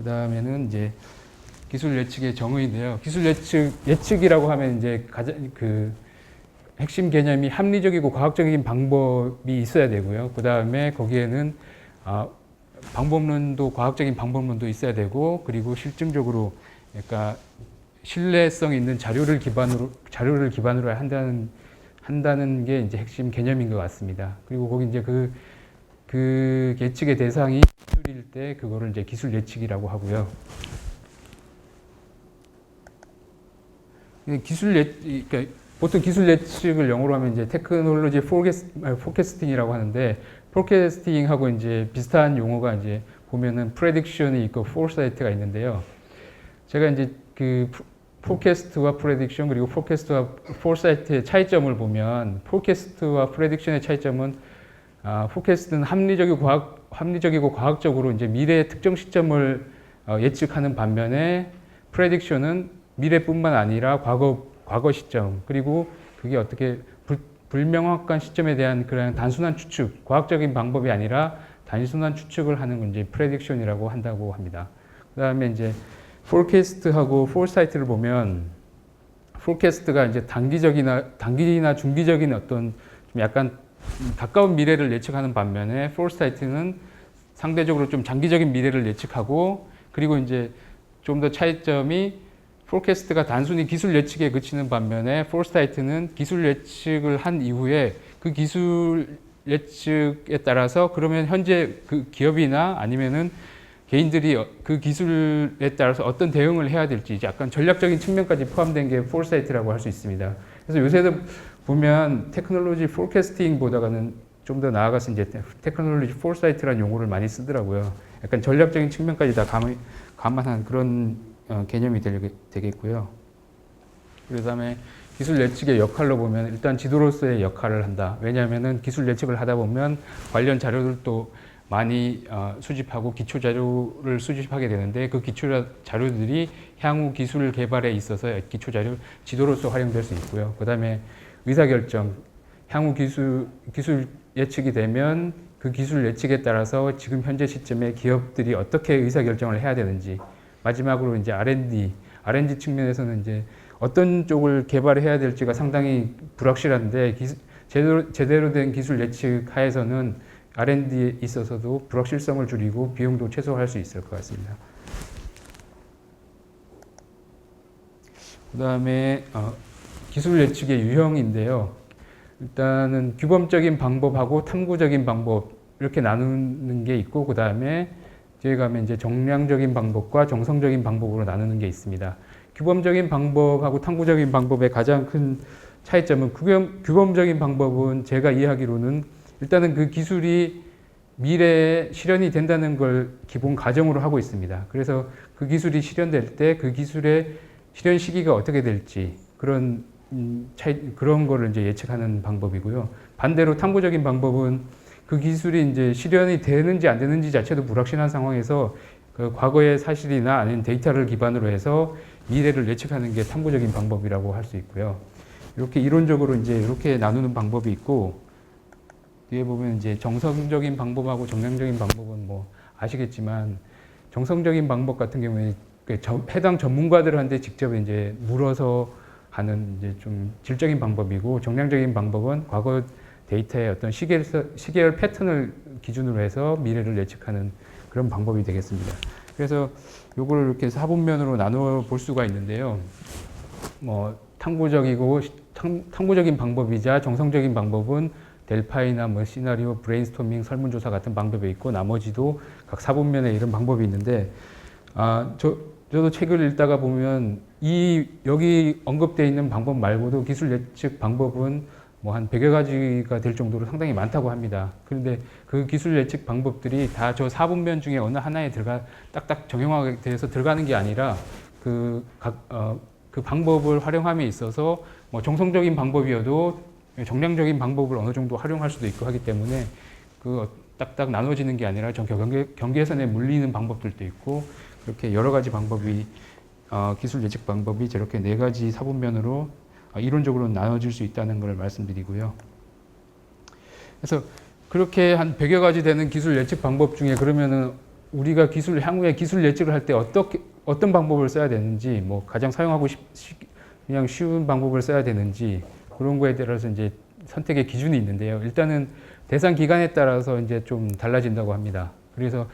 그 다음에는 이제 기술 예측의 정의인데요. 기술 예측이라고 하면 이제 가장 핵심 개념이 합리적이고 과학적인 방법이 있어야 되고요. 그 다음에 거기에는 방법론도 과학적인 방법론도 있어야 되고, 그리고 실증적으로 그러니까 신뢰성 있는 자료를 기반으로 한다는 게 이제 핵심 개념인 것 같습니다. 그리고 거기 이제 그 예측의 대상이 기술일 때 그거를 이제 기술 예측이라고 하고요. 그러니까 보통 기술 예측을 영어로 하면 이제 테크놀로지 포캐스팅이라고 하는데, 포캐스팅하고 이제 비슷한 용어가 이제 보면은 프레딕션이 있고 포사이트가 있는데요. 제가 이제 그 포캐스트와 프레딕션 그리고 포캐스트와 포사이트의 차이점을 보면, 포캐스트와 프레딕션의 차이점은 포캐스트는 합리적이고 과학적으로 이제 미래의 특정 시점을 예측하는 반면에, 프레딕션은 미래뿐만 아니라 과거 시점, 그리고 그게 어떻게 불명확한 시점에 대한 그런 단순한 추측, 과학적인 방법이 아니라 단순한 추측을 하는 건 이제 프레딕션이라고 한다고 합니다. 그 다음에 이제 포캐스트하고 포사이트를 보면, 포캐스트가 이제 단기나 중기적인 어떤 좀 약간 가까운 미래를 예측하는 반면에, 포사이트는 상대적으로 좀 장기적인 미래를 예측하고, 그리고 이제 좀 더 차이점이, 포캐스트가 단순히 기술 예측에 그치는 반면에 포사이트는 기술 예측을 한 이후에 그 기술 예측에 따라서 그러면 현재 그 기업이나 아니면은 개인들이 그 기술에 따라서 어떤 대응을 해야 될지 약간 전략적인 측면까지 포함된 게 포사이트라고 할 수 있습니다. 그래서 요새도 보면 테크놀로지 포캐스팅보다는 좀 더 나아가서 이제 테크놀로지 포사이트라는 용어를 많이 쓰더라고요. 약간 전략적인 측면까지 다 감안한 그런 개념이 되겠고요. 그 다음에 기술 예측의 역할로 보면, 일단 지도로서의 역할을 한다. 왜냐하면 기술 예측을 하다 보면 관련 자료들도 많이 수집하고 기초 자료를 수집하게 되는데, 그 기초 자료들이 향후 기술 개발에 있어서 지도로서 활용될 수 있고요. 그 다음에 의사결정, 향후 기술 예측이 되면 그 기술 예측에 따라서 지금 현재 시점에 기업들이 어떻게 의사결정을 해야 되는지, 마지막으로 이제 R&D 측면에서는 이제 어떤 쪽을 개발해야 될지가 상당히 불확실한데, 제대로 된 기술 예측 하에서는 R&D에 있어서도 불확실성을 줄이고 비용도 최소화할 수 있을 것 같습니다. 그 다음에 기술 예측의 유형인데요. 일단은 규범적인 방법하고 탐구적인 방법, 이렇게 나누는 게 있고, 그 다음에 뒤에 가면 이제 정량적인 방법과 정성적인 방법으로 나누는 게 있습니다. 규범적인 방법하고 탐구적인 방법의 가장 큰 차이점은, 규범적인 방법은 제가 이해하기로는 일단은 그 기술이 미래에 실현이 된다는 걸 기본 가정으로 하고 있습니다. 그래서 그 기술이 실현될 때 그 기술의 실현 시기가 어떻게 될지 그런 거를 이제 예측하는 방법이고요. 반대로 탐구적인 방법은 그 기술이 이제 실현이 되는지 안 되는지 자체도 불확실한 상황에서 그 과거의 사실이나 아니면 데이터를 기반으로 해서 미래를 예측하는 게 탐구적인 방법이라고 할 수 있고요. 이렇게 이론적으로 이제 이렇게 나누는 방법이 있고, 뒤에 보면 이제 정성적인 방법하고 정량적인 방법은 뭐 아시겠지만, 정성적인 방법 같은 경우에 해당 전문가들한테 직접 이제 물어서 하는 이제 좀 질적인 방법이고, 정량적인 방법은 과거 데이터의 어떤 시계열 패턴을 기준으로 해서 미래를 예측하는 그런 방법이 되겠습니다. 그래서 요거를 이렇게 사분면으로 나누어 볼 수가 있는데요. 뭐 탐구적인 방법이자 정성적인 방법은 델파이나 뭐 시나리오, 브레인스토밍, 설문조사 같은 방법이 있고, 나머지도 각 사분면에 이런 방법이 있는데, 저도 책을 읽다가 보면 여기 언급되어 있는 방법 말고도 기술 예측 방법은 뭐 한 100여 가지가 될 정도로 상당히 많다고 합니다. 그런데 그 기술 예측 방법들이 다 저 4분면 중에 어느 하나에 딱딱 정형화가 돼서 들어가는 게 아니라, 그 방법을 활용함에 있어서 뭐 정성적인 방법이어도 정량적인 방법을 어느 정도 활용할 수도 있고 하기 때문에, 그 딱딱 나눠지는 게 아니라 경계선에 물리는 방법들도 있고, 그렇게 여러 가지 방법이, 기술 예측 방법이 저렇게 4가지 사분면으로 이론적으로 나눠질 수 있다는 걸 말씀드리고요. 그래서 그렇게 한 100여 가지 되는 기술 예측 방법 중에 그러면은 우리가 향후에 기술 예측을 할 때 어떤 방법을 써야 되는지, 뭐 가장 사용하고 그냥 쉬운 방법을 써야 되는지 그런 거에 따라서 이제 선택의 기준이 있는데요. 일단은 대상 기간에 따라서 이제 좀 달라진다고 합니다. 그래서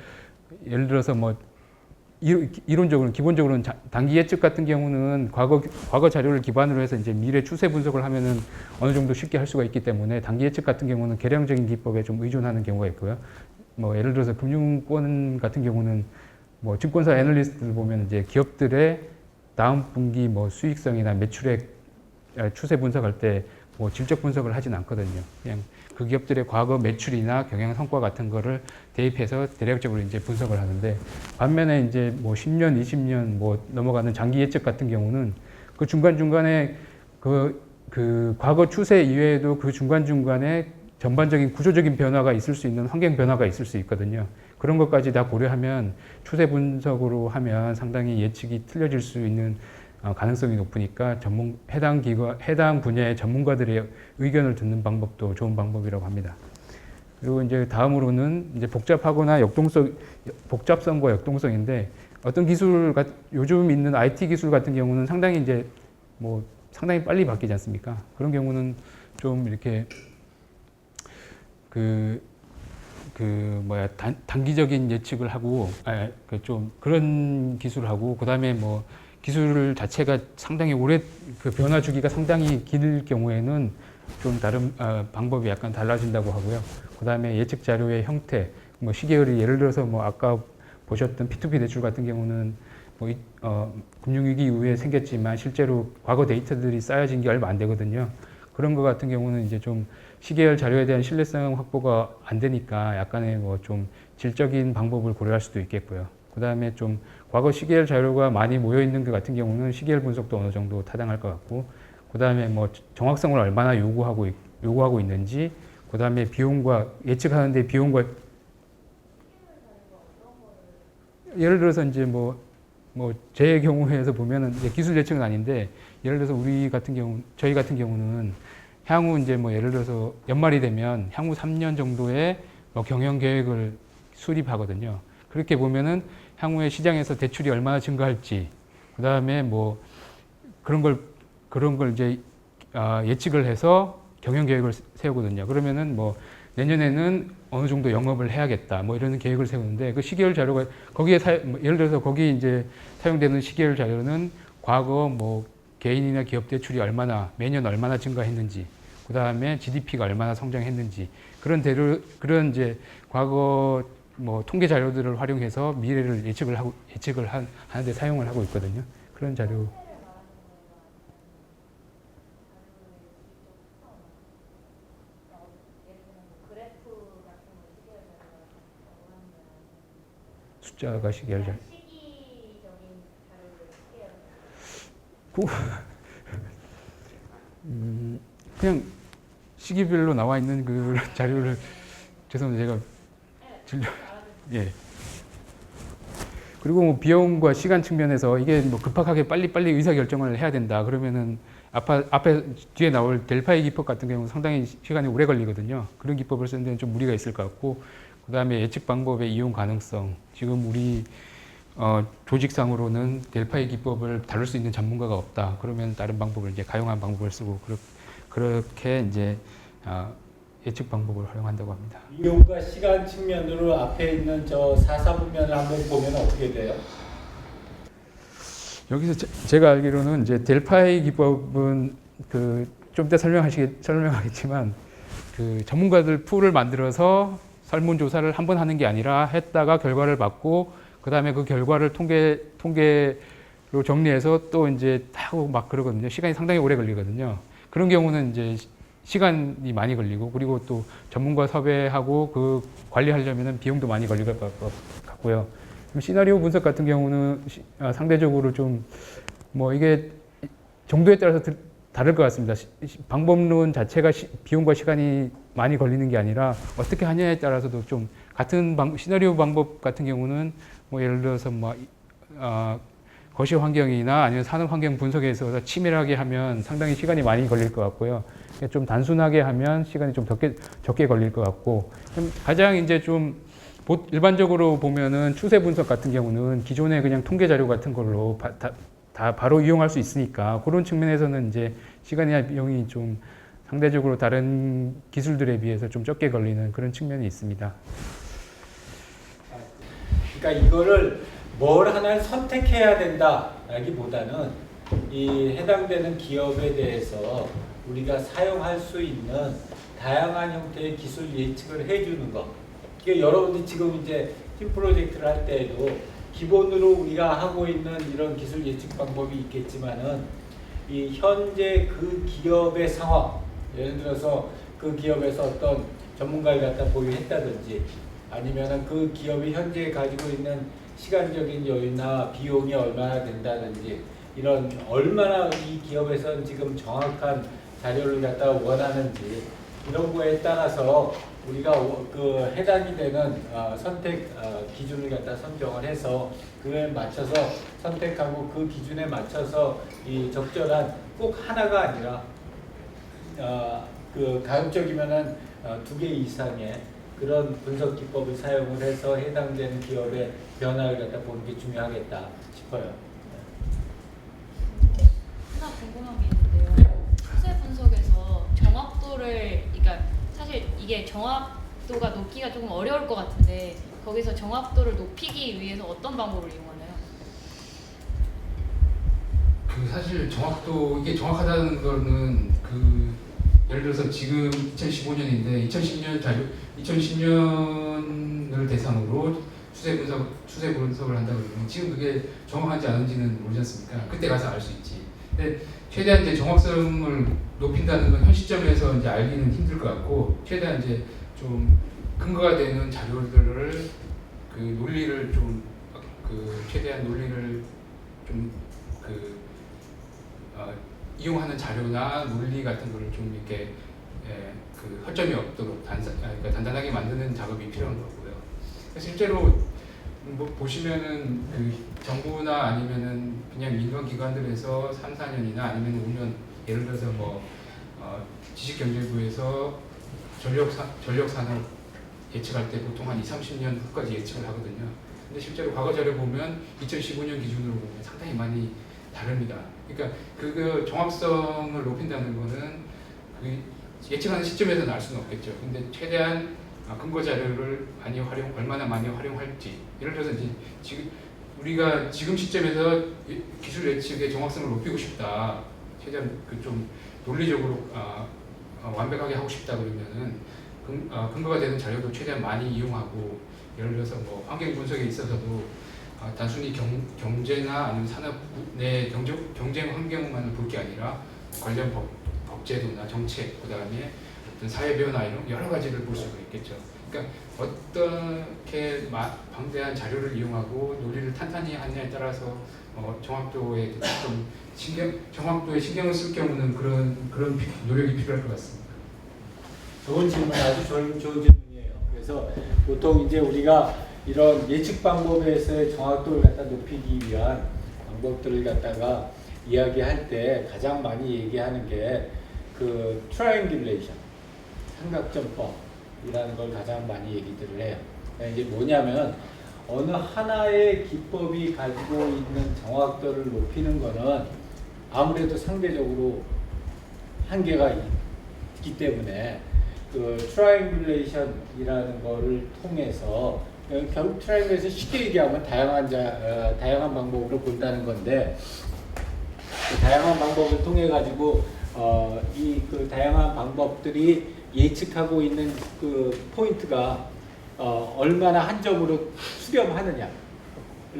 예를 들어서 뭐 이론적으로는 기본적으로는 단기 예측 같은 경우는 과거 자료를 기반으로 해서 이제 미래 추세 분석을 하면은 어느 정도 쉽게 할 수가 있기 때문에 단기 예측 같은 경우는 계량적인 기법에 좀 의존하는 경우가 있고요. 뭐 예를 들어서 금융권 같은 경우는 뭐 증권사 애널리스트들 보면 이제 기업들의 다음 분기 뭐 수익성이나 매출액 추세 분석할 때 뭐 질적 분석을 하진 않거든요. 그냥 그 기업들의 과거 매출이나 경영 성과 같은 거를 대입해서 대략적으로 이제 분석을 하는데, 반면에 이제 뭐 10년, 20년 뭐 넘어가는 장기 예측 같은 경우는 그 중간중간에 그 과거 추세 이외에도 그 중간중간에 전반적인 구조적인 변화가 있을 수 있는 환경 변화가 있을 수 있거든요. 그런 것까지 다 고려하면 추세 분석으로 하면 상당히 예측이 틀려질 수 있는 가능성이 높으니까 해당 분야의 전문가들의 의견을 듣는 방법도 좋은 방법이라고 합니다. 그리고 이제 다음으로는 이제 복잡성과 역동성인데, 어떤 요즘 있는 IT 기술 같은 경우는 상당히 이제 뭐 상당히 빨리 바뀌지 않습니까? 그런 경우는 좀 이렇게 단기적인 예측을 하고, 좀 그런 기술을 하고, 그 다음에 뭐 기술 자체가 상당히 그 변화 주기가 상당히 길 경우에는 좀 다른 방법이 약간 달라진다고 하고요. 그 다음에 예측 자료의 형태, 뭐 시계열이 예를 들어서 뭐 아까 보셨던 P2P 대출 같은 경우는 뭐 금융위기 이후에 생겼지만 실제로 과거 데이터들이 쌓여진 게 얼마 안 되거든요. 그런 것 같은 경우는 이제 좀 시계열 자료에 대한 신뢰성 확보가 안 되니까 약간의 뭐 좀 질적인 방법을 고려할 수도 있겠고요. 그 다음에 좀 과거 시계열 자료가 많이 모여 있는 것 같은 경우는 시계열 분석도 어느 정도 타당할 것 같고, 그 다음에 뭐 정확성을 얼마나 요구하고 있는지, 그 다음에 예측하는데 비용과 예를 들어서 이제 뭐 제 경우에서 보면은 이제 기술 예측은 아닌데, 예를 들어서 저희 같은 경우는 향후 이제 뭐 예를 들어서 연말이 되면 향후 3년 정도의 뭐 경영 계획을 수립하거든요. 그렇게 보면은 향후에 시장에서 대출이 얼마나 증가할지, 그 다음에 뭐 그런 걸 이제 예측을 해서 경영 계획을 세우거든요. 그러면은 뭐 내년에는 어느 정도 영업을 해야겠다, 뭐 이런 계획을 세우는데, 그 시계열 자료가 예를 들어서 거기 이제 사용되는 시계열 자료는 과거 뭐 개인이나 기업 대출이 매년 얼마나 증가했는지, 그 다음에 GDP가 얼마나 성장했는지, 그런 이제 과거 뭐 통계 자료들을 활용해서 미래를 예측을 하는데 사용을 하고 있거든요. 그런 자료. 숫자가 시계열 자료. 그냥 시기별로 나와 있는 그 자료를 죄송합니다. 제가 예. 그리고 뭐 비용과 시간 측면에서 이게 뭐 급하게 빨리빨리 의사결정을 해야 된다 그러면은 뒤에 나올 델파이 기법 같은 경우는 상당히 시간이 오래 걸리거든요. 그런 기법을 쓰는 데는 좀 무리가 있을 것 같고, 그 다음에 예측 방법의 이용 가능성, 지금 우리 조직상으로는 델파이 기법을 다룰 수 있는 전문가가 없다. 그러면 다른 방법을 이제 가용한 방법을 쓰고 그렇게 이제 예측 방법을 활용한다고 합니다. 이용과 시간 측면으로 앞에 있는 저 4사분면을 한번 보면 어떻게 돼요? 여기서 제가 알기로는 이제 델파이 기법은 좀 이따 설명하겠지만 그 전문가들 풀을 만들어서 설문조사를 한 번 하는 게 아니라 했다가 결과를 받고, 그 다음에 그 결과를 통계로 정리해서 또 이제 하고 막 그러거든요. 시간이 상당히 오래 걸리거든요. 그런 경우는 이제 시간이 많이 걸리고, 그리고 또 전문가 섭외하고 그 관리하려면 비용도 많이 걸릴 것 같고요. 시나리오 분석 같은 경우는 상대적으로 좀 뭐 이게 정도에 따라서 다를 것 같습니다. 방법론 자체가 비용과 시간이 많이 걸리는 게 아니라 어떻게 하냐에 따라서도 좀 같은 시나리오 방법 같은 경우는 뭐 예를 들어서 뭐 거시 환경이나 아니면 산업 환경 분석에서 치밀하게 하면 상당히 시간이 많이 걸릴 것 같고요. 좀 단순하게 하면 시간이 좀 적게 걸릴 것 같고, 가장 이제 좀 일반적으로 보면은 추세 분석 같은 경우는 기존의 그냥 통계 자료 같은 걸로 다 바로 이용할 수 있으니까 그런 측면에서는 이제 시간이나 비용이 좀 상대적으로 다른 기술들에 비해서 좀 적게 걸리는 그런 측면이 있습니다. 그러니까 이거를 뭘 하나 선택해야 된다라기보다는 이 해당되는 기업에 대해서 우리가 사용할 수 있는 다양한 형태의 기술 예측을 해주는 것. 이게 여러분들 지금 이제 팀 프로젝트를 할 때에도 기본으로 우리가 하고 있는 이런 기술 예측 방법이 있겠지만은 이 현재 그 기업의 상황, 예를 들어서 그 기업에서 어떤 전문가를 갖다 보유했다든지 아니면은 그 기업이 현재 가지고 있는 시간적인 여유나 비용이 얼마나 된다든지 이런 얼마나 이 기업에서는 지금 정확한 자료를 갖다 원하는지 이런 거에 따라서 우리가 그 해당이 되는 선택 기준을 갖다 선정을 해서 그에 맞춰서 선택하고 그 기준에 맞춰서 이 적절한 꼭 하나가 아니라 그 가급적이면은 2개 이상의 그런 분석 기법을 사용을 해서 해당되는 기업의 변화를 갖다 보는 게 중요하겠다 싶어요. 하나 궁금한 게 있는데요. 추세 분석에서 정확도를, 그러니까 사실 이게 정확도가 높기가 조금 어려울 것 같은데 거기서 정확도를 높이기 위해서 어떤 방법을 이용하나요? 사실 정확도 이게 정확하다는 거는 예를 들어서 지금 2015년인데 2010년을 대상으로 추세 분석을 한다고 그러면 지금 그게 정확한지 아닌지는 모르지 않습니까? 그때 가서 알 수 있지. 근데 최대한 이제 정확성을 높인다는 건 현 시점에서 이제 알기는 힘들 것 같고 최대한 이제 좀 근거가 되는 자료들을 논리를 좀 최대한 논리를 좀 이용하는 자료나 논리 같은 거를 좀 이렇게 허점이 없도록 그러니까 단단하게 만드는 작업이 필요한 거고요. 실제로 보시면은 정부나 아니면은 그냥 민간기관들에서 3, 4년이나 아니면 5년 예를 들어서 지식경제부에서 전력산업 예측할 때 보통 한 20-30년 후까지 예측을 하거든요. 근데 실제로 과거 자료 보면 2015년 기준으로 보면 상당히 많이 다릅니다. 그러니까 그 정확성을 높인다는 거는 예측하는 시점에서는 알 수는 없겠죠. 근데 최대한 근거 자료를 얼마나 많이 활용할지. 예를 들어서 이제 우리가 지금 시점에서 기술 예측의 정확성을 높이고 싶다. 최대한 좀 논리적으로 완벽하게 하고 싶다 그러면은 근거가 되는 자료도 최대한 많이 이용하고 예를 들어서 환경 분석에 있어서도 단순히 경제나 아니면 산업 내 경쟁 환경만을 볼 게 아니라 관련 법제도나 정책, 그 다음에 어떤 사회 변화 이런 여러 가지를 볼 수가 있겠죠. 그러니까 어떻게 방대한 자료를 이용하고 논리를 탄탄히 하느냐에 따라서 정확도에 정확도에 신경을 쓸 경우는 그런 노력이 필요할 것 같습니다. 좋은 질문, 아주 좋은 질문이에요. 그래서 보통 이제 우리가 이런 예측 방법에서의 정확도를 갖다 높이기 위한 방법들을 갖다가 이야기할 때 가장 많이 얘기하는 게 트라이앵귤레이션, 삼각점법이라는 걸 가장 많이 얘기들을 해요. 그러니까 이게 뭐냐면 어느 하나의 기법이 가지고 있는 정확도를 높이는 거는 아무래도 상대적으로 한계가 있기 때문에 트라이앵귤레이션이라는 거를 통해서 결국 트라이앵글에서 쉽게 얘기하면 다양한 방법으로 본다는 건데 다양한 방법을 통해 가지고 다양한 방법들이 예측하고 있는 포인트가 얼마나 한 점으로 수렴하느냐를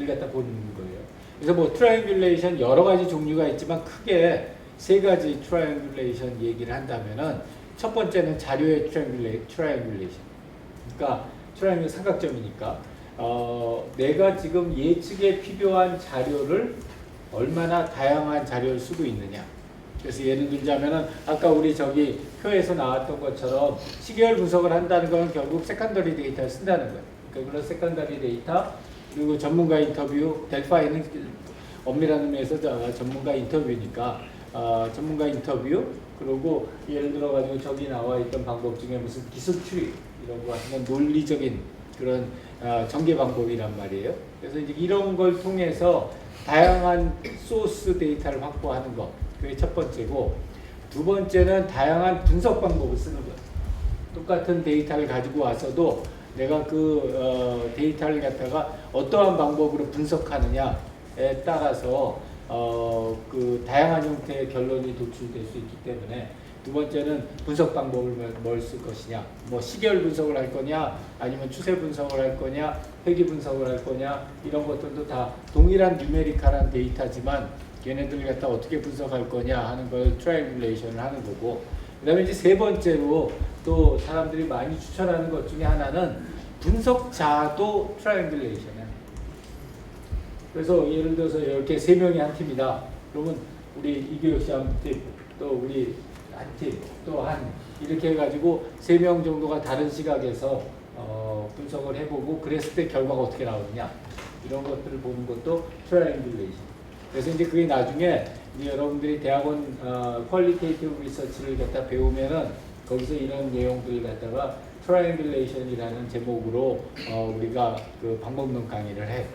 갖다 보는 거예요. 그래서 트라이앵귤레이션 여러 가지 종류가 있지만 크게 3가지 트라이앵귤레이션 얘기를 한다면은 첫 번째는 자료의 트라이앵귤레이션. 그러니까 트라이앵글 삼각점이니까 내가 지금 예측에 필요한 자료를 얼마나 다양한 자료를 쓰고 있느냐. 그래서 예를 들자면은 아까 우리 표에서 나왔던 것처럼 시계열 분석을 한다는 건 결국 세컨더리 데이터를 쓴다는 거예요. 그러니까 그런 세컨더리 데이터 그리고 전문가 인터뷰, 델파이는 엄밀한 의미에서 전문가 인터뷰니까 전문가 인터뷰 그리고 예를 들어 가지고 나와 있던 방법 중에 무슨 기술 추리 이런 거 하는 논리적인 그런 전개 방법이란 말이에요. 그래서 이제 이런 걸 통해서 다양한 소스 데이터를 확보하는 것, 그게 첫 번째고, 두 번째는 다양한 분석 방법을 쓰는 거예요. 똑같은 데이터를 가지고 와서도 내가 그 데이터를 갖다가 어떠한 방법으로 분석하느냐에 따라서 그 다양한 형태의 결론이 도출될 수 있기 때문에, 두 번째는 분석 방법을 뭘 쓸 것이냐, 뭐 시계열 분석을 할 거냐, 아니면 추세 분석을 할 거냐, 회귀 분석을 할 거냐, 이런 것들도 다 동일한 뉴메리컬한 데이터지만 걔네들을 갖다 어떻게 분석할 거냐 하는 걸 트라이앵글레이션을 하는 거고, 그 다음에 이제 세 번째로 또 사람들이 많이 추천하는 것 중에 하나는 분석자도 트라이앵글레이션이에요. 그래서 예를 들어서 이렇게 세 명이 한 팀이다. 그러면 우리 이규혁 씨 한 팀, 또 우리 한 팀, 또 한 이렇게 해가지고 3명 정도가 다른 시각에서 분석을 해보고 그랬을 때 결과가 어떻게 나오느냐 이런 것들을 보는 것도 트라이앵글레이션. 그래서 이제 그게 나중에 이제 여러분들이 대학원 퀄리테이티브 리서치를 갖다 배우면은 거기서 이런 내용들을 갖다가 트라이앵글레이션이라는 제목으로 우리가 그 방법론 강의를 해.